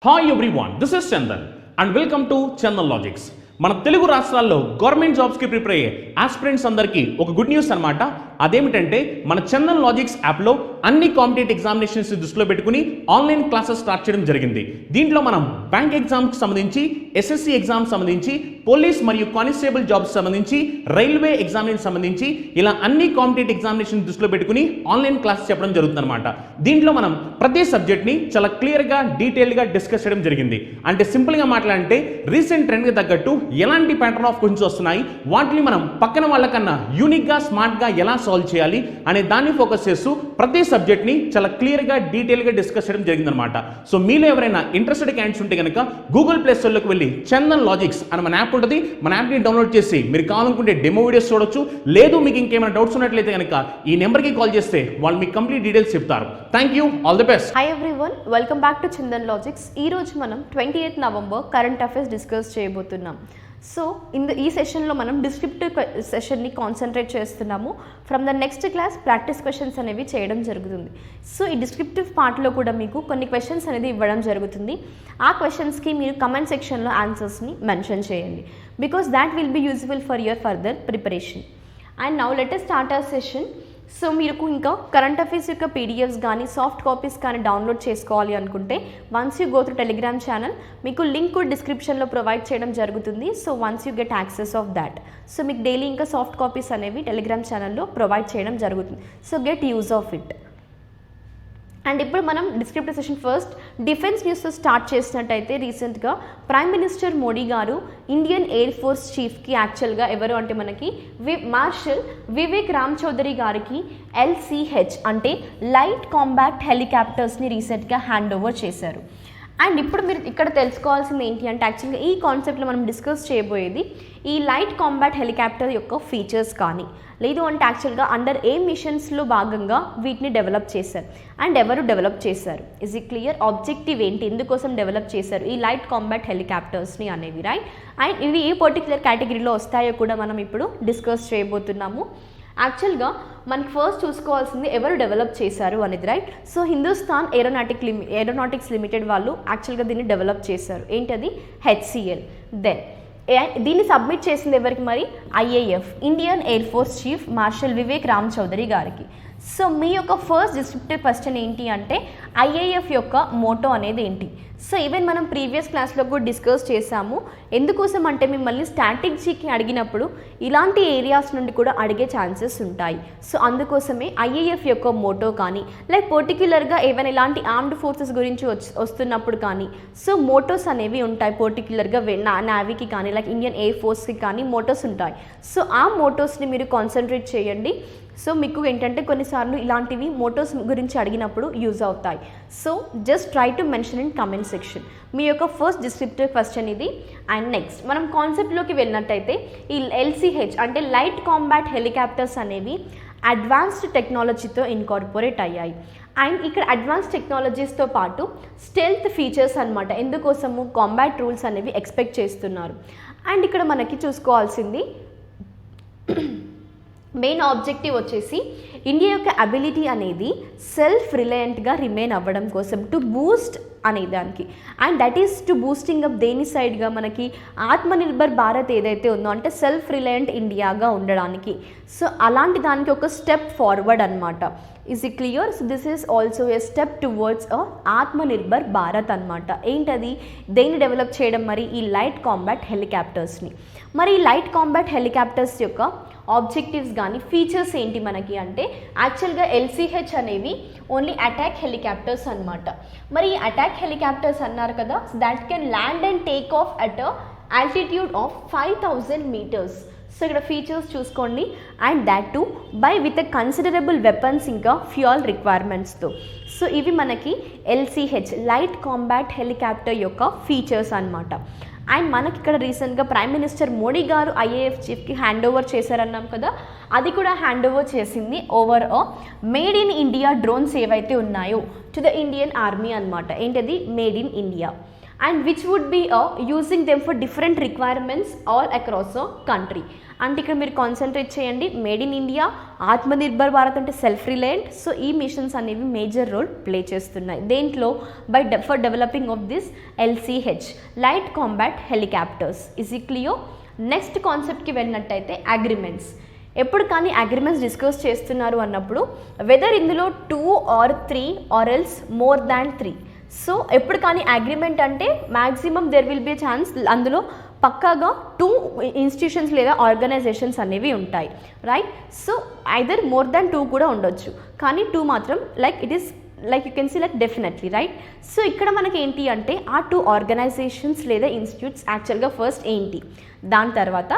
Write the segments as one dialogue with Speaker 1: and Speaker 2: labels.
Speaker 1: Hi everyone, this is Chandan and welcome to Chandan logics. మన తెలుగు రాష్ట్రాల్లో government జాబ్స్కి ప్రిపేర్ అయ్యే ఆస్పిరెంట్స్ అందరికీ ఒక గుడ్ న్యూస్ అనమాట. అదేమిటంటే మన చందన్ లాజిక్స్ యాప్లో అన్ని కాంపిటేటివ్ ఎగ్జామినేషన్స్ దృష్టిలో పెట్టుకుని ఆన్లైన్ క్లాసెస్ స్టార్ట్ చేయడం జరిగింది. దీంట్లో మనం బ్యాంక్ ఎగ్జామ్కి సంబంధించి, ఎస్ఎస్సి ఎగ్జామ్ సంబంధించి, పోలీస్ మరియు కానిస్టేబుల్ జాబ్స్ సంబంధించి, రైల్వే ఎగ్జామినేషన్ సంబంధించి ఇలా అన్ని కాంపిటేటివ్ ఎగ్జామినేషన్ దృష్టిలో పెట్టుకుని ఆన్లైన్ క్లాస్ చెప్పడం జరుగుతుంది అనమాట. దీంట్లో మనం ప్రతి సబ్జెక్ట్ని చాలా క్లియర్గా డీటెయిల్గా డిస్కస్ చేయడం జరిగింది. అంటే సింపుల్గా మాట్లాడంటే రీసెంట్ ట్రెండ్కి తగ్గట్టు ఎలాంటి ప్యాటర్న్ ఆఫ్ క్వశ్చన్స్ వస్తున్నాయి, వాటిని మనం పక్కన వాళ్ళకన్నా యూనిక్గా స్మార్ట్గా ఎలా సాల్వ్ చేయాలి అనే దాన్ని ఫోకస్ చేస్తూ ప్రతి సబ్జెక్ట్ని చాలా క్లియర్గా డీటెయిల్గా డిస్కస్ చేయడం జరిగిందనమాట. సో మీలో ఎవరైనా ఇంట్రెస్టెడ్ క్యాండిడేట్స్ ఉంటే కనుక గూగుల్ ప్లే స్టోర్లోకి వెళ్ళి చందన్ లాజిక్స్ అని మన యాప్ ఉంటుంది, మన యాప్ని డౌన్లోడ్ చేసి మీరు కావాలనుకుంటే డెమో వీడియోస్ చూడొచ్చు. లేదు మీకు ఇంకేమైనా డౌట్స్ ఉన్నట్లయితే కనుక ఈ నెంబర్కి కాల్ చేస్తే వాళ్ళు మీకు కంప్లీట్ డీటెయిల్స్ చెప్తారు. Thank you, all the best.
Speaker 2: Hi everyone, welcome back to Chandan logics. ఈ రోజు మనం 28 నవంబర్ కరెంట్ అఫైర్స్ డిస్కస్ చేయబోతున్నాం. సో ఈ సెషన్లో మనం డిస్క్రిప్టివ్ సెషన్ని కాన్సన్ట్రేట్ చేస్తున్నాము. From the next class practice questions అనేవి చేయడం జరుగుతుంది. సో ఈ డిస్క్రిప్టివ్ పార్ట్లో కూడా మీకు కొన్ని క్వశ్చన్స్ అనేది ఇవ్వడం జరుగుతుంది. ఆ క్వశ్చన్స్కి మీరు కమెంట్ సెక్షన్లో ఆన్సర్స్ని మెన్షన్ చేయండి, because that will be useful for your further preparation. And now let us start our session. So మీకు ఇంకా కరెంట్ అఫైర్స్ యొక్క పీడిఎఫ్స్ కానీ సాఫ్ట్ కాపీస్ కానీ డౌన్లోడ్ చేసుకోవాలి అనుకుంటే once you go through Telegram channel, మీకు లింక్ కూడా డిస్క్రిప్షన్లో ప్రొవైడ్ చేయడం జరుగుతుంది. So once you get access of that, so మీకు డైలీ ఇంకా సాఫ్ట్ కాపీస్ అనేవి టెలిగ్రామ్ ఛానల్లో ప్రొవైడ్ చేయడం జరుగుతుంది. So get use of it. And ఇప్పుడు మనం డిస్క్రిప్టివ్ సెషన్ ఫస్ట్ డిఫెన్స్ న్యూస్తో స్టార్ట్ చేసినట్టయితే రీసెంట్గా ప్రైమ్ మినిస్టర్ మోడీ గారు ఇండియన్ ఎయిర్ ఫోర్స్ చీఫ్కి యాక్చువల్గా ఎవరు అంటే మనకి మార్షల్ వివేక్ రామ్ చౌదరి గారికి LCH అంటే లైట్ కాంబాట్ హెలికాప్టర్స్ని రీసెంట్గా హ్యాండ్ ఓవర్ చేశారు. అండ్ ఇప్పుడు మీరు ఇక్కడ తెలుసుకోవాల్సింది ఏంటి అంటే యాక్చువల్గా ఈ కాన్సెప్ట్లో మనం డిస్కస్ చేయబోయేది ఈ లైట్ కాంబాట్ హెలికాప్టర్ యొక్క ఫీచర్స్ కానీ, లేదు అంటే యాక్చువల్గా అండర్ ఏ మిషన్స్లో భాగంగా వీటిని డెవలప్ చేశారు అండ్ ఎవరు డెవలప్ చేశారు, ఇజ్ ఇట్ క్లియర్, ఆబ్జెక్టివ్ ఏంటి, ఎందుకోసం డెవలప్ చేశారు ఈ లైట్ కాంబాట్ హెలికాప్టర్స్ని అనేవి, రైట్. అండ్ ఇవి ఏ పర్టికులర్ కేటగిరీలో వస్తాయో కూడా మనం ఇప్పుడు డిస్కస్ చేయబోతున్నాము. యాక్చువల్గా మనకి ఫస్ట్ చూసుకోవాల్సింది ఎవరు డెవలప్ చేశారు అనేది, right. So Hindustan aeronautics limited వాళ్ళు యాక్చువల్గా దీన్ని డెవలప్ చేశారు. ఏంటది, HCL. దెన్ దీన్ని సబ్మిట్ చేసింది ఎవరికి మరి, IAF Indian air force chief marshal Vivek Ram Chaudhari గారికి. సో మీ యొక్క ఫస్ట్ డిస్క్రిప్టివ్ క్వశ్చన్ ఏంటి అంటే IAF యొక్క మోటో అనేది ఏంటి. సో ఈవెన్ మనం ప్రీవియస్ క్లాస్లో కూడా డిస్కస్ చేసాము. ఎందుకోసం అంటే మిమ్మల్ని స్ట్రాటజీకి అడిగినప్పుడు ఇలాంటి ఏరియాస్ నుండి కూడా అడిగే ఛాన్సెస్ ఉంటాయి. సో అందుకోసమే IAF యొక్క మోటో కానీ, లైక్ పర్టిక్యులర్గా ఏమైనా ఇలాంటి ఆర్మ్డ్ ఫోర్సెస్ గురించి వస్తున్నప్పుడు కానీ, సో మోటోస్ అనేవి ఉంటాయి. పర్టిక్యులర్గా నావీకి కానీ, లైక్ ఇండియన్ ఎయిర్ ఫోర్స్కి కానీ మోటోస్ ఉంటాయి. సో ఆ మోటోస్ని మీరు కాన్సన్ట్రేట్ చేయండి. సో మీకు ఏంటంటే కొన్నిసార్లు ఇలాంటివి మోటోస్ గురించి అడిగినప్పుడు యూజ్ అవుతాయి. So just try to mention in comment section. మీ యొక్క ఫస్ట్ డిస్క్రిప్టివ్ క్వశ్చన్ ఇది. అండ్ నెక్స్ట్ మనం కాన్సెప్ట్లోకి వెళ్ళినట్టయితే ఈ LCH అంటే లైట్ కాంబాట్ హెలికాప్టర్స్ అనేవి అడ్వాన్స్డ్ టెక్నాలజీతో ఇన్కార్పొరేట్ అయ్యాయి. అండ్ ఇక్కడ అడ్వాన్స్ టెక్నాలజీస్తో పాటు స్టెల్త్ ఫీచర్స్ అనమాట. ఎందుకోసము, కాంబాట్ రూల్స్ అనేవి ఎక్స్పెక్ట్ చేస్తున్నారు. అండ్ ఇక్కడ మనకి చూసుకోవాల్సింది మెయిన్ ఆబ్జెక్టివ్ వచ్చేసి ఇండియా యొక్క అబిలిటీ అనేది సెల్ఫ్ రిలయంట్గా రిమైన్ అవ్వడం కోసం, టు బూస్ట్ అనే దానికి. And that is to boosting up దేని సైడ్గా మనకి ఆత్మనిర్భర్ భారత్ ఏదైతే ఉందో అంటే సెల్ఫ్ రిలయంట్ ఇండియాగా ఉండడానికి. సో అలాంటి దానికి ఒక స్టెప్ ఫార్వర్డ్ అనమాట. Is it clear? So this is also a step towards Atmanirbhar Bharat అనమాట. ఏంటది, దేన్ని డెవలప్ చేయడం మరి, ఈ లైట్ కాంబాట్ హెలికాప్టర్స్ని. మరి ఈ లైట్ కాంబాట్ హెలికాప్టర్స్ యొక్క ఆబ్జెక్టివ్స్ కానీ ఫీచర్స్ ఏంటి మనకి అంటే యాక్చువల్గా LCH అనేవి ఓన్లీ అటాక్ హెలికాప్టర్స్ అనమాట. మరి ఈ అటాక్ హెలికాప్టర్స్ అన్నారు కదా, that can land and take off at altitude of 5000 meters. So ఇక్కడ ఫీచర్స్ చూసుకోండి. And that to buy with a considerable weapons ఇంకా ఫ్యూయల్ రిక్వైర్మెంట్స్తో. సో ఇవి మనకి LCH లైట్ కాంబాట్ హెలికాప్టర్ యొక్క ఫీచర్స్ అనమాట. అండ్ మనకి ఇక్కడ రీసెంట్గా ప్రైమ్ మినిస్టర్ మోడీ గారు IAF చీఫ్కి హ్యాండ్ ఓవర్ చేశారన్నాం కదా, అది కూడా హ్యాండ్ ఓవర్ చేసింది over made in India drones ఏవైతే ఉన్నాయో టు ద ఇండియన్ ఆర్మీ అనమాట. ఏంటది, made in India. And which would be using them for different requirements all across country. అంటే ఇక్కడ మీరు కాన్సన్ట్రేట్ చేయండి made in India, Atmanirbhar Bharat అంటే సెల్ఫ్ రిలయంట్. సో ఈ మిషన్స్ అనేవి మేజర్ రోల్ ప్లే చేస్తున్నాయి దేంట్లో for developing of this LCH light combat helicopters. Is ఈ క్లియర్? నెక్స్ట్ కాన్సెప్ట్కి వెళ్ళినట్టయితే అగ్రిమెంట్స్. ఎప్పుడు కానీ అగ్రిమెంట్స్ డిస్కస్ చేస్తున్నారు అన్నప్పుడు వెదర్ ఇందులో 2 or 3 or else more than 3. So ఎప్పుడు కానీ అగ్రిమెంట్ అంటే maximum there will be chance అందులో పక్కాగా 2 ఇన్స్టిట్యూషన్స్ లేదా ఆర్గనైజేషన్స్ అనేవి ఉంటాయి, right? So either more than 2 కూడా ఉండొచ్చు, కానీ 2 మాత్రం like it is like you can see like definitely, right? So ఇక్కడ మనకి ఏంటి అంటే ఆ 2 ఆర్గనైజేషన్స్ లేదా ఇన్స్టిట్యూట్స్ యాక్చువల్గా ఫస్ట్ ఏంటి, దాని తర్వాత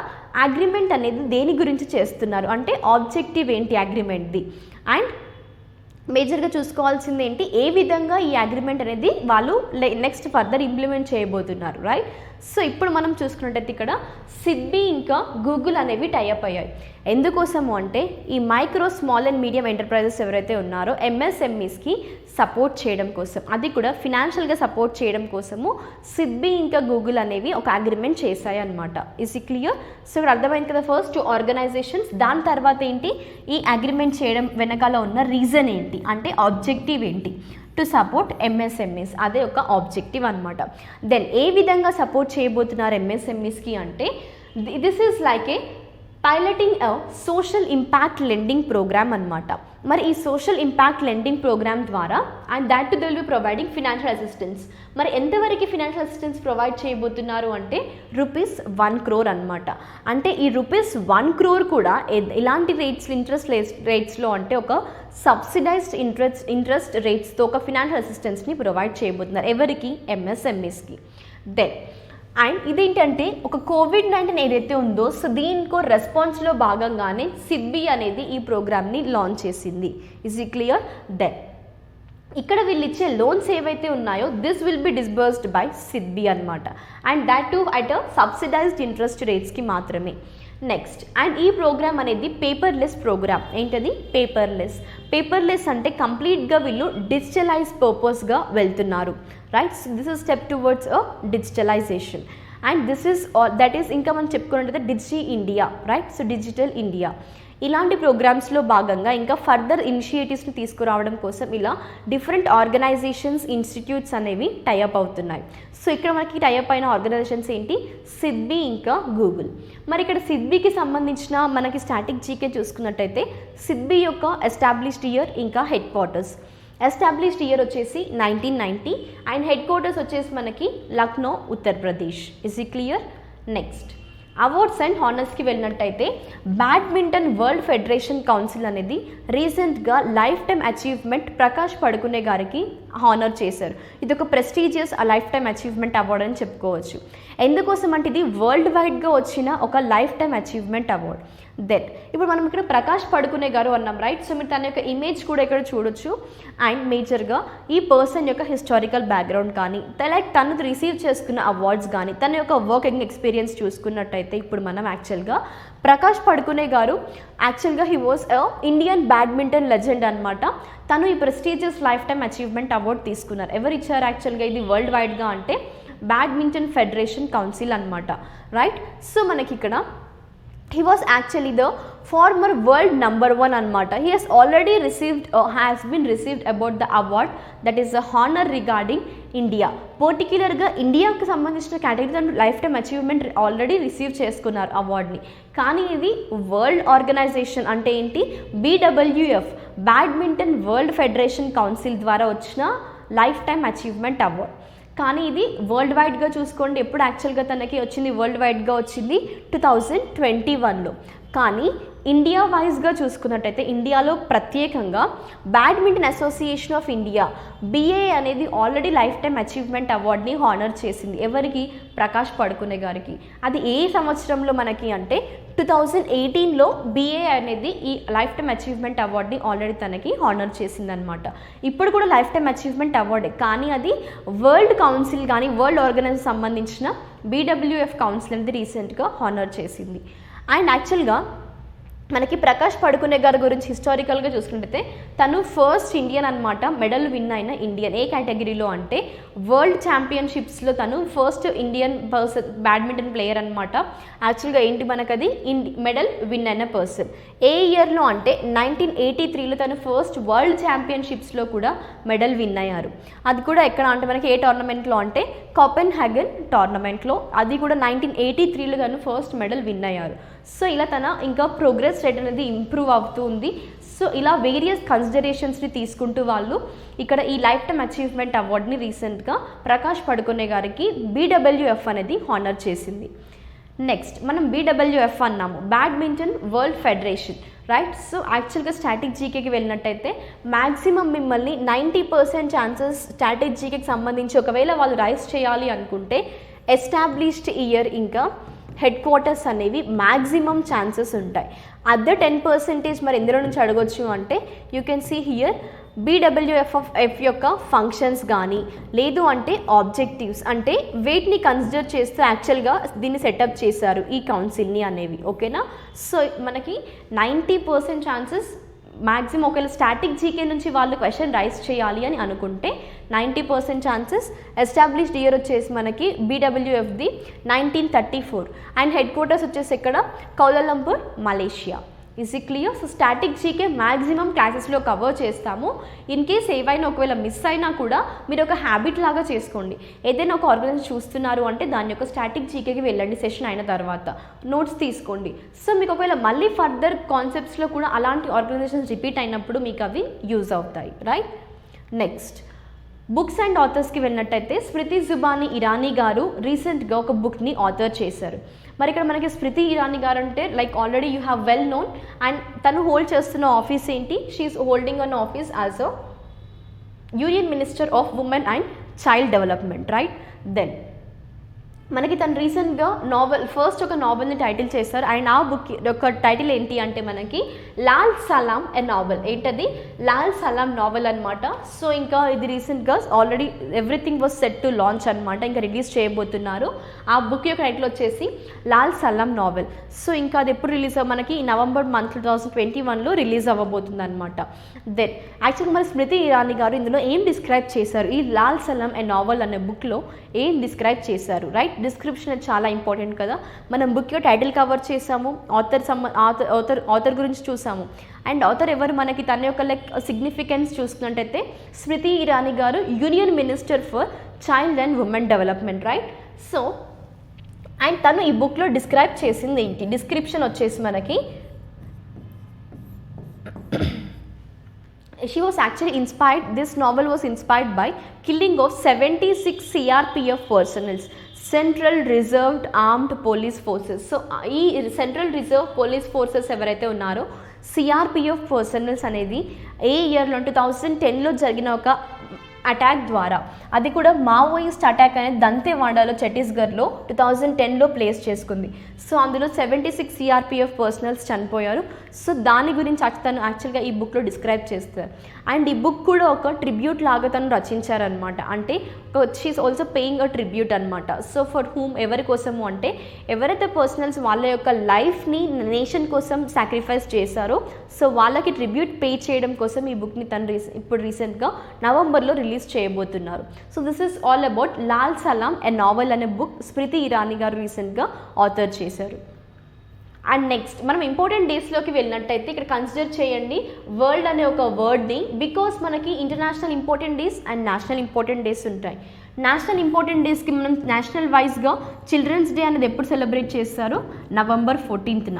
Speaker 2: అగ్రిమెంట్ అనేది దేని గురించి చేస్తున్నారు అంటే ఆబ్జెక్టివ్ ఏంటి అగ్రిమెంట్ది, అండ్ మేజర్గా చూసుకోవాల్సింది ఏంటి, ఏ విధంగా ఈ అగ్రిమెంట్ అనేది వాళ్ళు నెక్స్ట్ ఫర్దర్ ఇంప్లిమెంట్ చేయబోతున్నారు, రైట్? సో ఇప్పుడు మనం చూసుకున్నట్టయితే ఇక్కడ సిడ్బీ ఇంకా గూగుల్ అనేవి టైఅప్ అయ్యాయి. ఎందుకోసము అంటే ఈ micro small and medium enterprises ఎవరైతే ఉన్నారో MSMEస్కి సపోర్ట్ చేయడం కోసం, అది కూడా ఫినాన్షియల్గా సపోర్ట్ చేయడం కోసము సిడ్బీ ఇంకా గూగుల్ అనేవి ఒక అగ్రిమెంట్ చేశాయి అనమాట. ఇస్ ఈ క్లియర్? సో ఇక్కడ అర్థమైంది కదా, ఫస్ట్ 2 ఆర్గనైజేషన్స్, దాని తర్వాత ఏంటి ఈ అగ్రిమెంట్ చేయడం వెనకాల ఉన్న రీజన్ ఏంటి అంటే ఆబ్జెక్టివ్ ఏంటి, టు సపోర్ట్ MSMEs, అదే ఒక ఆబ్జెక్టివ్ అనమాట. దెన్ ఏ విధంగా సపోర్ట్ చేయబోతున్నారు MSMEస్కి అంటే this is like a piloting a social impact lending programme అనమాట. మరి ఈ సోషల్ ఇంపాక్ట్ లెండింగ్ ప్రోగ్రామ్ ద్వారా and that to they will be providing financial assistance. మరి ఎంతవరకు ఫినాన్షియల్ అసిస్టెన్స్ ప్రొవైడ్ చేయబోతున్నారు అంటే ₹1 crore అనమాట. అంటే ఈ ₹1 crore కూడా ఇలాంటి ఇంట్రెస్ట్ రేట్స్లో అంటే ఒక సబ్సిడైజ్డ్ ఇంట్రెస్ట్ రేట్స్తో ఒక ఫినాన్షియల్ అసిస్టెన్స్ని ప్రొవైడ్ చేయబోతున్నారు ఎవరికి, MSMEస్కి. దెన్ అండ్ ఇదేంటంటే ఒక COVID-19 ఏదైతే ఉందో సో దీనికో రెస్పాన్స్లో భాగంగానే సిడ్బీ అనేది ఈ ప్రోగ్రామ్ని లాంచ్ చేసింది. ఇస్ ఈ క్లియర్? దెన్ ఇక్కడ వీళ్ళు ఇచ్చే లోన్స్ ఏవైతే ఉన్నాయో this will be disbursed by SIDBI అనమాట, and that to at subsidized interest రేట్స్కి మాత్రమే. నెక్స్ట్ అండ్ ఈ ప్రోగ్రామ్ అనేది పేపర్లెస్ ప్రోగ్రామ్. ఏంటది? పేపర్లెస్ అంటే కంప్లీట్గా వీళ్ళు డిజిటలైజ్ పర్పస్గా వెళ్తున్నారు, right? So this is step towards digitalization, and this is that is ఇంకా మనం చెప్పుకున్నట్టయితే digi India, right? So digital India ఇలాంటి ప్రోగ్రామ్స్లో భాగంగా ఇంకా ఫర్దర్ ఇనిషియేటివ్స్ని తీసుకురావడం కోసం ఇలా డిఫరెంట్ ఆర్గనైజేషన్స్ ఇన్స్టిట్యూట్స్ అనేవి టైఅప్ అవుతున్నాయి. సో ఇక్కడ మనకి టైఅప్ అయిన ఆర్గనైజేషన్స్ ఏంటి, సిడ్బీ ఇంకా గూగుల్. మరి ఇక్కడ సిడ్బీకి సంబంధించిన మనకి స్టాటిక్ జీకే చూసుకున్నట్టయితే సిడ్బీ యొక్క ఎస్టాబ్లిష్డ్ ఇయర్ ఇంకా హెడ్ క్వార్టర్స్. ఎస్టాబ్లిష్డ్ ఇయర్ వచ్చేసి 1990 అండ్ హెడ్ క్వార్టర్స్ వచ్చేసి మనకి లక్నో, ఉత్తరప్రదేశ్. ఇస్ ఈ క్లియర్? నెక్స్ట్ అవార్డ్స్ అండ్ హానర్స్కి వెళ్ళినట్టయితే బ్యాడ్మింటన్ వరల్డ్ ఫెడరేషన్ కౌన్సిల్ అనేది రీసెంట్గా లైఫ్ టైమ్ అచీవ్మెంట్ ప్రకాష్ పడుకునే గారికి హానర్ చేశారు. ఇది ఒక prestigious life time achievement award అని చెప్పుకోవచ్చు. ఎందుకోసం అంటే ఇది వరల్డ్ వైడ్గా వచ్చిన ఒక life time achievement award. Then ఇప్పుడు మనం ఇక్కడ ప్రకాష్ పడుకునే గారు అన్నాం, రైట్? సో మీరు తన యొక్క ఇమేజ్ కూడా ఇక్కడ చూడొచ్చు. అండ్ మేజర్గా ఈ పర్సన్ యొక్క హిస్టారికల్ బ్యాక్గ్రౌండ్ కానీ లైక్ తను రిసీవ్ చేసుకున్న అవార్డ్స్ కానీ తన యొక్క వర్కింగ్ ఎక్స్పీరియన్స్ చూసుకున్నట్టయితే ఇప్పుడు మనం యాక్చువల్గా ప్రకాష్ పడుకునే గారు యాక్చువల్గా he was Indian badminton legend అనమాట. తను ఈ prestigious life time achievement award తీసుకున్నారు. ఎవరు ఇచ్చారు యాక్చువల్గా ఇది వరల్డ్ వైడ్గా అంటే బ్యాడ్మింటన్ ఫెడరేషన్ కౌన్సిల్ అనమాట, రైట్? సో మనకి ఇక్కడ he was actually the former world number 1 anamata. He has already been received about the award that is a honor regarding India. Particularly India కి సంబంధించిన category life time achievement already receive చేసుకున్నారు అవార్డ్ని. కానీ ఇది world organisation అంటే ఏంటి, BWF badminton world federation council ద్వారా వచ్చిన life time achievement award. కానీ ఇది వరల్డ్ వైడ్గా చూసుకోండి, ఎప్పుడు యాక్చువల్గా తనకి వచ్చింది వరల్డ్ వైడ్గా వచ్చింది 2021లో. కానీ ఇండియా వైజ్గా చూసుకున్నట్టయితే ఇండియాలో ప్రత్యేకంగా badminton association of India BA అనేది ఆల్రెడీ లైఫ్ టైమ్ అచీవ్మెంట్ అవార్డ్ని హానర్ చేసింది. ఎవరికి? ప్రకాష్ పడుకునే గారికి. అది ఏ సంవత్సరంలో మనకి అంటే 2018లో BA అనేది ఈ లైఫ్ టైమ్ అచీవ్మెంట్ అవార్డ్ని ఆల్రెడీ తనకి హానర్ చేసిందనమాట. ఇప్పుడు కూడా లైఫ్ టైమ్ అచీవ్మెంట్ అవార్డే, కానీ అది వరల్డ్ కౌన్సిల్ కానీ వరల్డ్ ఆర్గనైజేషన్ సంబంధించిన BWF కౌన్సిల్ అనేది రీసెంట్గా హానర్ చేసింది. అండ్ యాక్చువల్గా మనకి ప్రకాష్ పడుకునే గారి గురించి హిస్టారికల్గా చూసుకుంటే తను ఫస్ట్ ఇండియన్ అనమాట మెడల్ విన్ అయిన ఇండియన్. ఏ కేటగిరీలో అంటే వరల్డ్ ఛాంపియన్షిప్స్లో తను first Indian person badminton player అనమాట. యాక్చువల్గా ఏంటి మనకది మెడల్ విన్ అయిన పర్సన్. ఏ ఇయర్లో అంటే 1983లో తను ఫస్ట్ వరల్డ్ ఛాంపియన్షిప్స్లో కూడా మెడల్ విన్ అయ్యారు. అది కూడా ఎక్కడ అంటే మనకి ఏ టోర్నమెంట్లో అంటే కోపెన్హాగన్ టోర్నమెంట్లో, అది కూడా 1983లో తను ఫస్ట్ మెడల్ విన్ అయ్యారు. సో ఇలా తన ఇంకా ప్రోగ్రెస్ రేట్ అనేది ఇంప్రూవ్ అవుతూ ఉంది. సో ఇలా వేరియస్ కన్సిడరేషన్స్ని తీసుకుంటూ వాళ్ళు ఇక్కడ ఈ లైఫ్ టైమ్ అచీవ్మెంట్ అవార్డ్ని రీసెంట్గా ప్రకాష్ పడుకునే గారికి BWF అనేది హానర్ చేసింది. నెక్స్ట్ మనం BWF అన్నాము, badminton world federation, right. So యాక్చువల్గా స్టాటిక్ జీకేకి వెళ్ళినట్టయితే మ్యాక్సిమం మిమ్మల్ని 90% ఛాన్సెస్ స్టాటిక్ జీకేకి సంబంధించి ఒకవేళ వాళ్ళు రైస్ చేయాలి అనుకుంటే ఎస్టాబ్లిష్డ్ ఇయర్ ఇంకా హెడ్ క్వార్టర్స్ అనేవి మ్యాక్సిమం ఛాన్సెస్ ఉంటాయి. అదే 10% మరి ఎందులో నుంచి అడగొచ్చు అంటే you can see here BWF యొక్క ఫంక్షన్స్ కానీ లేదు అంటే ఆబ్జెక్టివ్స్, అంటే వేటిని కన్సిడర్ చేస్తూ యాక్చువల్గా దీన్ని సెటప్ చేశారు ఈ కౌన్సిల్ని అనేవి. ఓకేనా. సో మనకి 90% ఛాన్సెస్ మ్యాక్సిమం ఒకవేళ స్టాటిక్ జీకే నుంచి వాళ్ళు క్వశ్చన్ రైస్ చేయాలి అని అనుకుంటే 90% ఛాన్సెస్. ఎస్టాబ్లిష్డ్ ఇయర్ వచ్చేసి మనకి BWFది 1934 అండ్ హెడ్ క్వార్టర్స్ వచ్చేసి ఇక్కడ Kuala Lumpur, Malaysia. Is it clear? So static GK maximum క్లాసెస్లో కవర్ చేస్తాము. ఇన్ కేస్ ఏవైనా ఒకవేళ మిస్ అయినా కూడా మీరు ఒక హ్యాబిట్ లాగా చేసుకోండి. ఏదైనా ఒక ఆర్గనైజేషన్ చూస్తున్నారు అంటే దాని యొక్క స్టాటిక్ జీకేకి వెళ్ళండి సెషన్ అయిన తర్వాత, నోట్స్ తీసుకోండి. సో మీకు ఒకవేళ మళ్ళీ ఫర్దర్ కాన్సెప్ట్స్లో కూడా అలాంటి ఆర్గనైజేషన్స్ రిపీట్ అయినప్పుడు మీకు అవి యూజ్ అవుతాయి, రైట్. నెక్స్ట్ బుక్స్ అండ్ ఆథర్స్కి వెళ్ళినట్టయితే స్మృతి జుబానీ ఇరానీ గారు రీసెంట్గా ఒక బుక్ని ఆథర్ చేశారు. మరి ఇక్కడ మనకి స్మృతి ఇరానీ గారు అంటే like already you have well known, and తను హోల్డ్ చేస్తున్న ఆఫీస్ ఏంటి, she is holding an office as a union minister of women and child development, right. Then మనకి తను రీసెంట్గా నావెల్ ఫస్ట్ ఒక నావెల్ని టైటిల్ చేశారు. అండ్ ఆ బుక్ యొక్క టైటిల్ ఏంటి అంటే మనకి లాల్ సలాం ఎ నావెల్. ఏంటది? లాల్ సలాం నావెల్ అనమాట. సో ఇంకా ఇది రీసెంట్గా already everything was set to launch అనమాట, ఇంకా రిలీజ్ చేయబోతున్నారు. ఆ బుక్ యొక్క టైటిల్ వచ్చేసి లాల్ సలాం నావెల్. సో ఇంకా అది ఎప్పుడు రిలీజ్ మనకి నవంబర్ మంత్ 2021లో రిలీజ్ అవ్వబోతుంది అనమాట. దెన్ యాక్చువల్గా మరి స్మృతి ఇరానీ గారు ఇందులో ఏం డిస్క్రైబ్ చేశారు, ఈ లాల్ సలాం ఎ నావెల్ అనే బుక్లో ఏం డిస్క్రైబ్ చేశారు, రైట్. డిస్క్రిప్షన్ చాలా ఇంపార్టెంట్ కదా. మనం బుక్ యొక్క టైటిల్ కవర్ చేసాము, ఆథర్ గురించి చూసాము, అండ్ ఆథర్ ఎవరు మనకి తన యొక్క లైక్ సిగ్నిఫికెన్స్ చూసుకున్నట్టయితే స్మృతి ఇరానీ గారు union minister for child and women development, right. So and తను ఈ బుక్లో డిస్క్రైబ్ చేసింది ఏంటి, డిస్క్రిప్షన్ వచ్చేసి మనకి she was actually inspired, this novel was inspired by killing of 76 CRPF personnel, Central Reserved Armed Police Forces. So ఈ central reserve police forces ఎవరైతే ఉన్నారో సిఆర్పిఎఫ్ పర్సనల్స్ అనేది ఏ ఇయర్లో 2010లో జరిగిన ఒక అటాక్ ద్వారా, అది కూడా మావోయిస్ట్ అటాక్ అనేది దంతెవాడలో ఛత్తీస్గఢ్లో 2010లో ప్లేస్ చేసుకుంది. సో అందులో 76 సిఆర్పిఎఫ్ పర్సనల్స్ చనిపోయారు. సో దాని గురించి తను యాక్చువల్గా ఈ బుక్లో డిస్క్రైబ్ చేస్తారు. అండ్ ఈ బుక్ కూడా ఒక ట్రిబ్యూట్ లాగా తను రచించారనమాట, అంటే she is also paying a tribute అనమాట. సో ఫర్ హూమ్, ఎవరి కోసము అంటే ఎవరైతే పర్సనల్స్ వాళ్ళ యొక్క లైఫ్ని నేషన్ కోసం సాక్రిఫైస్ చేశారో సో వాళ్ళకి ట్రిబ్యూట్ పే చేయడం కోసం ఈ బుక్ని తను ఇప్పుడు రీసెంట్గా నవంబర్లో రిలీజ్ చేయబోతున్నారు. So this is all about Lal Salaam a novel అనే బుక్ స్మృతి ఇరానీ గారు రీసెంట్గా ఆథర్ చేశారు. అండ్ నెక్స్ట్ మనం ఇంపార్టెంట్ డేస్లోకి వెళ్ళినట్టయితే ఇక్కడ కన్సిడర్ చేయండి వరల్డ్ అనే ఒక వర్డ్ని, బికాస్ మనకి international important days and national important days ఉంటాయి. నేషనల్ ఇంపార్టెంట్ డేస్కి మనం నేషనల్ వైజ్గా చిల్డ్రన్స్ డే అనేది ఎప్పుడు సెలబ్రేట్ చేస్తారు, November 14th.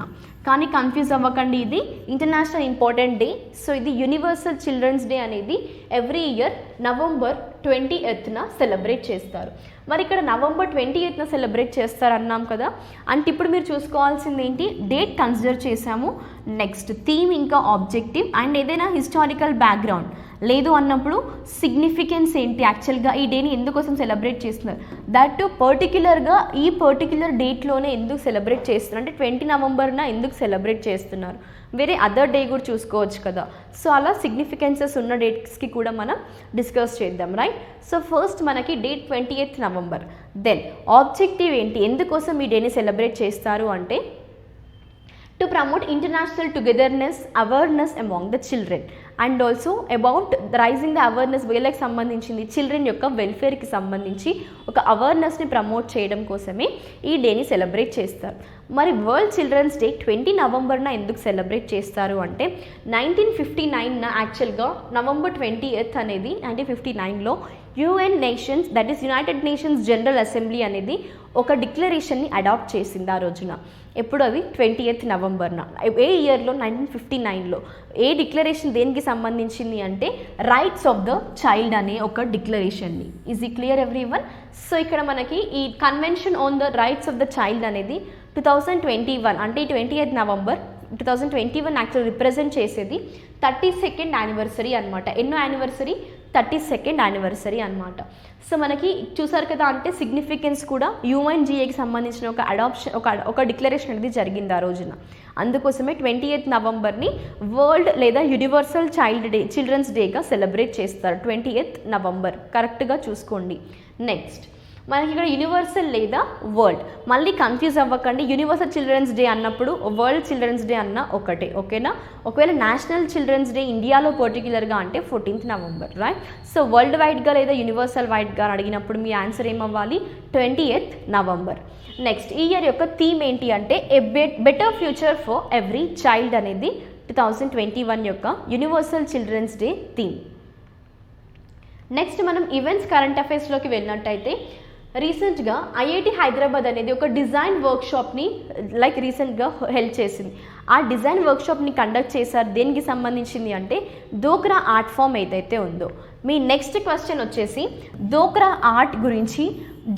Speaker 2: కానీ కన్ఫ్యూజ్ అవ్వకండి, ఇది ఇంటర్నేషనల్ ఇంపార్టెంట్ డే. సో ఇది యూనివర్సల్ చిల్డ్రన్స్ డే అనేది every year November 28th celebrate చేస్తారు. మరి ఇక్కడ November 28th సెలబ్రేట్ చేస్తారు అన్నాం కదా, అంటే ఇప్పుడు మీరు చూసుకోవాల్సింది ఏంటి, డేట్ కన్సిడర్ చేసాము, నెక్స్ట్ థీమ్ ఇంకా ఆబ్జెక్టివ్, అండ్ ఏదైనా హిస్టారికల్ బ్యాక్గ్రౌండ్ లేదు అన్నప్పుడు సిగ్నిఫికెన్స్ ఏంటి, యాక్చువల్గా ఈ డేని ఎందుకోసం సెలబ్రేట్ చేస్తున్నారు, దట్ టు పర్టిక్యులర్గా ఈ పర్టిక్యులర్ డేట్లోనే ఎందుకు సెలబ్రేట్ చేస్తున్నారు, అంటే 20 నవంబర్న ఎందుకు సెలబ్రేట్ చేస్తున్నారు, వేరే అదర్ డే కూడా చూసుకోవచ్చు కదా. సో అలా సిగ్నిఫికెన్సెస్ ఉన్న డేట్స్కి కూడా మనం డిస్కస్ చేద్దాం, రైట్. సో ఫస్ట్ మనకి date 28th November. Then objective ఏంటి, ఎందుకోసం ఈ డేని సెలబ్రేట్ చేస్తారు అంటే to promote international togetherness, awareness among the children, and also about raising the awareness వీళ్ళకి సంబంధించింది చిల్డ్రన్ యొక్క వెల్ఫేర్కి సంబంధించి ఒక అవేర్నెస్ని ప్రమోట్ చేయడం కోసమే ఈ డేని సెలబ్రేట్ చేస్తారు. మరి వరల్డ్ చిల్డ్రన్స్ డే 20 నవంబర్న ఎందుకు సెలబ్రేట్ చేస్తారు అంటే 1959న యాక్చువల్గా నవంబర్ 20th అనేది 1959లో UN nations that is united nations general assembly అనేది ఒక డిక్లరేషన్ని అడాప్ట్ చేసింది ఆ రోజున. ఎప్పుడు అది 20th నవంబర్న. ఏ ఇయర్లో 1959లో. ఏ డిక్లరేషన్ దేనికి సంబంధించింది అంటే రైట్స్ ఆఫ్ ద చైల్డ్ అనే ఒక డిక్లరేషన్ని. ఈజ్ ఈ క్లియర్ ఎవ్రీవన్? సో ఇక్కడ మనకి ఈ convention on the rights of the child అనేది 2021 అంటే 20th నవంబర్ 2021 యాక్చువల్ రిప్రజెంట్ చేసేది 32nd యానివర్సరీ అనమాట. ఎన్నో యానివర్సరీ? 32nd యానివర్సరీ అనమాట. సో మనకి చూసారు కదా, అంటే సిగ్నిఫికెన్స్ కూడా యుఎన్జిఏకి సంబంధించిన ఒక అడాప్షన్ ఒక డిక్లరేషన్ అనేది జరిగింది ఆ రోజున. అందుకోసమే 20th నవంబర్ని వరల్డ్ లేదా యూనివర్సల్ చిల్డ్రన్స్ డేగా సెలబ్రేట్ చేస్తారు. 20th నవంబర్ కరెక్ట్గా చూసుకోండి. నెక్స్ట్ మనకి ఇక్కడ యూనివర్సల్ లేదా వరల్డ్, మళ్ళీ కన్ఫ్యూజ్ అవ్వకండి. యూనివర్సల్ చిల్డ్రన్స్ డే అన్నప్పుడు వరల్డ్ చిల్డ్రన్స్ డే అన్న ఒకటే, ఓకేనా? ఒకవేళ నేషనల్ చిల్డ్రన్స్ డే ఇండియాలో పర్టికులర్గా అంటే 14th November, right? So world వైడ్గా లేదా యూనివర్సల్ వైడ్గా అడిగినప్పుడు మీ ఆన్సర్ ఏమవ్వాలి? 20th November. నెక్స్ట్ ఈ ఇయర్ యొక్క థీమ్ ఏంటి అంటే a better future for every child అనేది 2021 యొక్క universal children's day theme. Next మనం ఈవెంట్స్ కరెంట్ అఫైర్స్లోకి వెళ్ళినట్టయితే రీసెంట్గా ఐఐటి హైదరాబాద్ అనేది ఒక డిజైన్ వర్క్షాప్ని రీసెంట్గా హెల్ప్ చేసింది. ఆ డిజైన్ వర్క్షాప్ని కండక్ట్ చేశారు. దేనికి సంబంధించింది అంటే డోక్రా ఆర్ట్ ఫామ్ ఏదైతే ఉందో. మీ నెక్స్ట్ క్వశ్చన్ వచ్చేసి డోక్రా ఆర్ట్ గురించి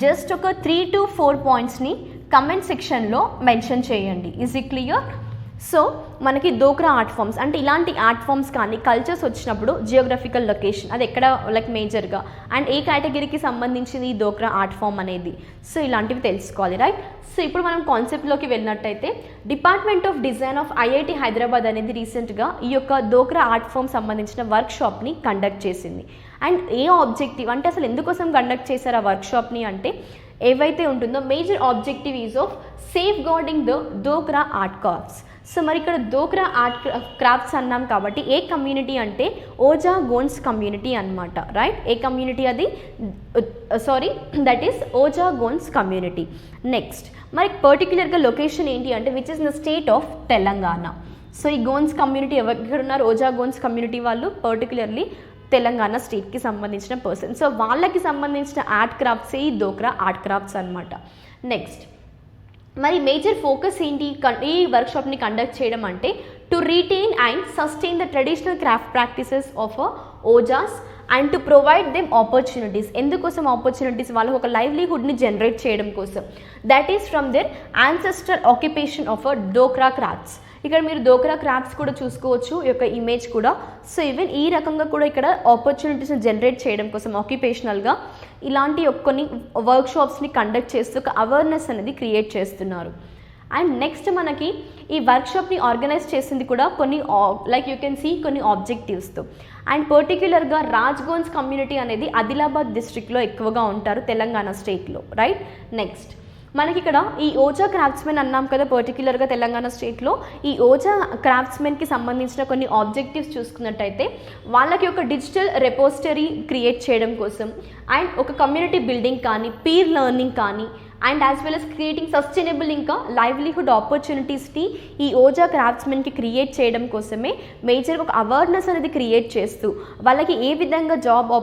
Speaker 2: జస్ట్ ఒక 3 to 4 పాయింట్స్ని కమెంట్ సెక్షన్లో మెన్షన్ చేయండి. Is it clear? సో మనకి డోక్రా ఆర్ట్ ఫామ్స్ అంటే ఇలాంటి ఆర్ట్ ఫామ్స్ కానీ కల్చర్స్ వచ్చినప్పుడు జియోగ్రఫికల్ లొకేషన్ అది ఎక్కడ మేజర్గా అండ్ ఏ కేటగిరీకి సంబంధించింది ఈ డోక్రా ఆర్ట్ ఫామ్ అనేది. సో ఇలాంటివి తెలుసుకోవాలి, రైట్? సో ఇప్పుడు మనం కాన్సెప్ట్లోకి వెళ్ళినట్టయితే department of design of IIT Hyderabad అనేది రీసెంట్గా ఈ యొక్క డోక్రా ఆర్ట్ ఫామ్ సంబంధించిన వర్క్షాప్ని కండక్ట్ చేసింది. అండ్ ఏ ఆబ్జెక్టివ్ అంటే అసలు ఎందుకోసం కండక్ట్ చేశారు ఆ వర్క్షాప్ని అంటే ఏవైతే ఉంటుందో major objective is of safe guarding the Dokra art crafts. So మరి ఇక్కడ డోక్రా ఆర్ట్ క్రాఫ్ట్స్ అన్నాం కాబట్టి ఏ కమ్యూనిటీ అంటే ఓజా గోన్స్ కమ్యూనిటీ అనమాట, రైట్? ఏ కమ్యూనిటీ అది? That is Ojha Gonds community. Next మరి పర్టికులర్గా లొకేషన్ ఏంటి అంటే which is in the state of Telangana. So ఈ గోన్స్ కమ్యూనిటీ ఎక్కడ ఉన్నారు? ఓజా గోన్స్ కమ్యూనిటీ వాళ్ళు పర్టికులర్లీ తెలంగాణ స్టేట్కి సంబంధించిన పర్సన్. సో వాళ్ళకి సంబంధించిన ఆర్ట్ క్రాఫ్ట్సే ఈ డోక్రా ఆర్ట్ క్రాఫ్ట్స్ అనమాట. నెక్స్ట్ మరి మేజర్ ఫోకస్ ఏంటి ఈ వర్క్షాప్ని కండక్ట్ చేయడం అంటే to retain and sustain the traditional craft practices of Ojhas and to provide them opportunities. ఎందుకోసం ఆపర్చునిటీస్? వాళ్ళకు ఒక లైవ్లీహుడ్ని జనరేట్ చేయడం కోసం. That is from their ancestor occupation of Dokra crafts. ఇక్కడ మీరు డోక్రా క్రాఫ్ట్స్ కూడా చూసుకోవచ్చు, ఈ యొక్క ఇమేజ్ కూడా. సో ఈవెన్ ఈ రకంగా కూడా ఇక్కడ ఆపర్చునిటీస్ని జనరేట్ చేయడం కోసం ఆక్యుపేషనల్గా ఇలాంటి కొన్ని వర్క్షాప్స్ని కండక్ట్ చేస్తూ ఒక అవేర్నెస్ అనేది క్రియేట్ చేస్తున్నారు. అండ్ నెక్స్ట్ మనకి ఈ వర్క్షాప్ని ఆర్గనైజ్ చేసింది కూడా కొన్ని యూ కెన్ సీ కొన్ని ఆబ్జెక్టివ్స్తో. అండ్ పర్టిక్యులర్గా రాజ్గోన్స్ కమ్యూనిటీ అనేది ఆదిలాబాద్ డిస్ట్రిక్ట్లో ఎక్కువగా ఉంటారు తెలంగాణ స్టేట్లో, రైట్? నెక్స్ట్ మనకి ఇక్కడ ఈ ఓజా క్రాఫ్ట్స్మెన్ అన్నాం కదా పర్టిక్యులర్గా తెలంగాణ స్టేట్లో. ఈ ఓజా క్రాఫ్ట్స్మెన్కి సంబంధించిన కొన్ని ఆబ్జెక్టివ్స్ చూసుకున్నట్టయితే వాళ్ళకి ఒక డిజిటల్ రెపోజిటరీ క్రియేట్ చేయడం కోసం అండ్ ఒక కమ్యూనిటీ బిల్డింగ్ కానీ పీర్ లెర్నింగ్ కానీ and as well as creating sustainable ఇంకా లైవ్లీహుడ్ ఆపర్చునిటీస్ని ఈ ఓజా క్రాఫ్ట్స్మెన్కి క్రియేట్ చేయడం కోసమే మేజర్ ఒక అవేర్నెస్ అనేది క్రియేట్ చేస్తూ వాళ్ళకి ఏ విధంగా జాబ్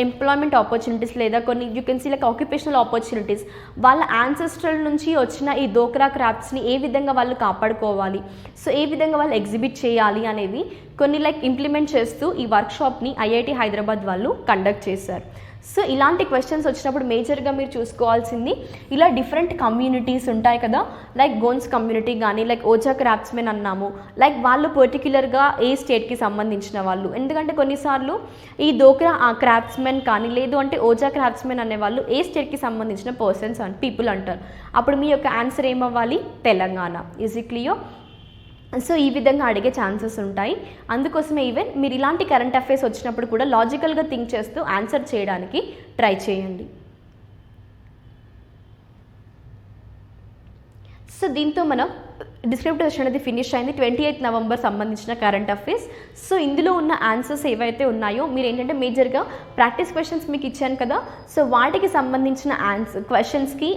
Speaker 2: ఎంప్లాయ్మెంట్ ఆపర్చునిటీస్ లేదా కొన్ని you can see occupational opportunities వాళ్ళ యాన్సెస్ట్రల్ నుంచి వచ్చిన ఈ డోక్రా క్రాఫ్ట్స్ని ఏ విధంగా వాళ్ళు కాపాడుకోవాలి, సో ఏ విధంగా వాళ్ళు ఎగ్జిబిట్ చేయాలి అనేది కొన్ని ఇంప్లిమెంట్ చేస్తూ ఈ వర్క్షాప్ని ఐఐటి హైదరాబాద్ వాళ్ళు కండక్ట్ చేశారు. సో ఇలాంటి క్వశ్చన్స్ వచ్చినప్పుడు మేజర్గా మీరు చూసుకోవాల్సింది ఇలా డిఫరెంట్ కమ్యూనిటీస్ ఉంటాయి కదా, గోన్స్ కమ్యూనిటీ కానీ ఓజా క్రాఫ్ట్స్మెన్ అన్నాము, వాళ్ళు పర్టిక్యులర్గా ఏ స్టేట్కి సంబంధించిన వాళ్ళు. ఎందుకంటే కొన్నిసార్లు ఈ డోక్రా క్రాఫ్ట్స్మెన్ కానీ లేదు అంటే ఓజా క్రాఫ్ట్స్మెన్ అనేవాళ్ళు ఏ స్టేట్కి సంబంధించిన పర్సన్స్ పీపుల్ అంటారు. అప్పుడు మీ యొక్క ఆన్సర్ ఏమవ్వాలి? Telangana. Is it clear? So ఈ విధంగా అడిగే ఛాన్సెస్ ఉంటాయి. అందుకోసమే ఈవెన్ మీరు ఇలాంటి కరెంట్ అఫైర్స్ వచ్చినప్పుడు కూడా లాజికల్గా థింక్ చేస్తూ ఆన్సర్ చేయడానికి ట్రై చేయండి. సో దీంతో మనం డిస్క్రిప్టివ్ సెషన్ అనేది ఫినిష్ అయింది 28th నవంబర్ సంబంధించిన కరెంట్ అఫైర్స్. సో ఇందులో ఉన్న ఆన్సర్స్ ఏవైతే ఉన్నాయో మీరు ఏంటంటే మేజర్గా ప్రాక్టీస్ క్వశ్చన్స్ మీకు ఇచ్చాను కదా, సో వాటికి సంబంధించిన క్వశ్చన్స్కి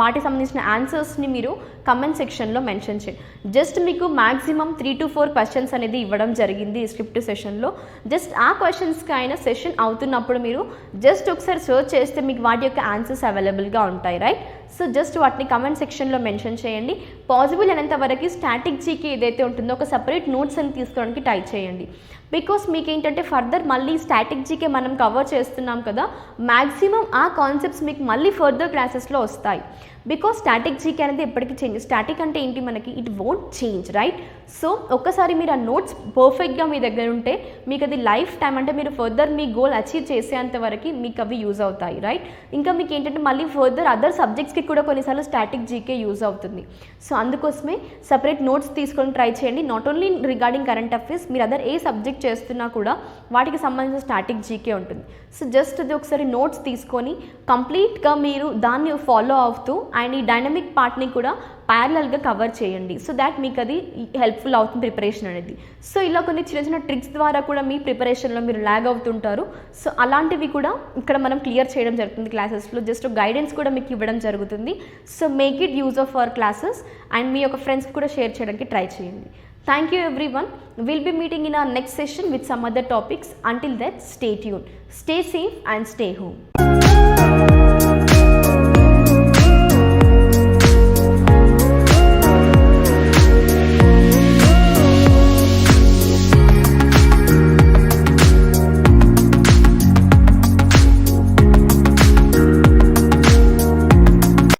Speaker 2: వాటికి సంబంధించిన ఆన్సర్స్ని మీరు కమెంట్ సెక్షన్లో మెన్షన్ చేయండి. జస్ట్ మీకు మ్యాక్సిమం 3 to 4 క్వశ్చన్స్ అనేది ఇవ్వడం జరిగింది డిస్క్రిప్టివ్ సెషన్లో. జస్ట్ ఆ క్వశ్చన్స్కి అయినా సెషన్ అవుతున్నప్పుడు మీరు జస్ట్ ఒకసారి సర్చ్ చేస్తే మీకు వాటి యొక్క ఆన్సర్స్ అవైలబుల్గా ఉంటాయి, రైట్? సో జస్ట్ వాటిని కమెంట్ సెక్షన్లో మెన్షన్ చేయండి. పాసిబుల్ అయినంత వరకు స్టాటిక్ జీకే ఏదైతే ఉంటుందో ఒక సపరేట్ నోట్స్ అని తీసుకోవడానికి ట్రై చేయండి. బికాస్ మీకు ఏంటంటే ఫర్దర్ మళ్ళీ స్టాటిక్ జీకే మనం కవర్ చేస్తున్నాం కదా, మ్యాక్సిమం ఆ కాన్సెప్ట్స్ మీకు మళ్ళీ ఫర్దర్ క్లాసెస్లో వస్తాయి. బికాస్ స్టాటిక్ జీకే అనేది ఎప్పటికీ చేంజ్. స్టాటిక్ అంటే ఏంటి మనకి, it won't change, right? So ఒక్కసారి మీరు ఆ నోట్స్ పర్ఫెక్ట్గా మీ దగ్గర ఉంటే మీకు అది లైఫ్ టైం, అంటే మీరు ఫర్దర్ మీ గోల్ అచీవ్ చేసేంత వరకు మీకు అవి యూజ్ అవుతాయి, రైట్? ఇంకా మీకు ఏంటంటే మళ్ళీ ఫర్దర్ అదర్ సబ్జెక్ట్స్కి కూడా కొన్నిసార్లు స్టాటిక్ జీకే యూజ్ అవుతుంది. సో అందుకోసమే సపరేట్ నోట్స్ తీసుకొని ట్రై చేయండి. Not only regarding current affairs, మీరు అదర్ ఏ సబ్జెక్ట్ చేస్తున్నా కూడా వాటికి సంబంధించిన స్టాటిక్ జీకే ఉంటుంది. సో జస్ట్ అది ఒకసారి నోట్స్ తీసుకొని కంప్లీట్గా మీరు దాన్ని ఫాలో అవుతూ అండ్ ఈ డైనమిక్ పార్ట్ని కూడా ప్యారలల్గా కవర్ చేయండి. సో దాట్ మీకు అది హెల్ప్ఫుల్ అవుతుంది ప్రిపరేషన్ అనేది. సో ఇలా కొన్ని చిన్న చిన్న ట్రిక్స్ ద్వారా కూడా మీ ప్రిపరేషన్లో మీరు ల్యాగ్ అవుతుంటారు. సో అలాంటివి కూడా ఇక్కడ మనం క్లియర్ చేయడం జరుగుతుంది క్లాసెస్లో. జస్ట్ గైడెన్స్ కూడా మీకు ఇవ్వడం జరుగుతుంది. So make it use of our classes and మీ యొక్క ఫ్రెండ్స్కి కూడా షేర్ చేయడానికి ట్రై చేయండి. Thank you everyone. We'll be meeting in our next session with some other topics. Until then, stay tuned, stay safe and stay home.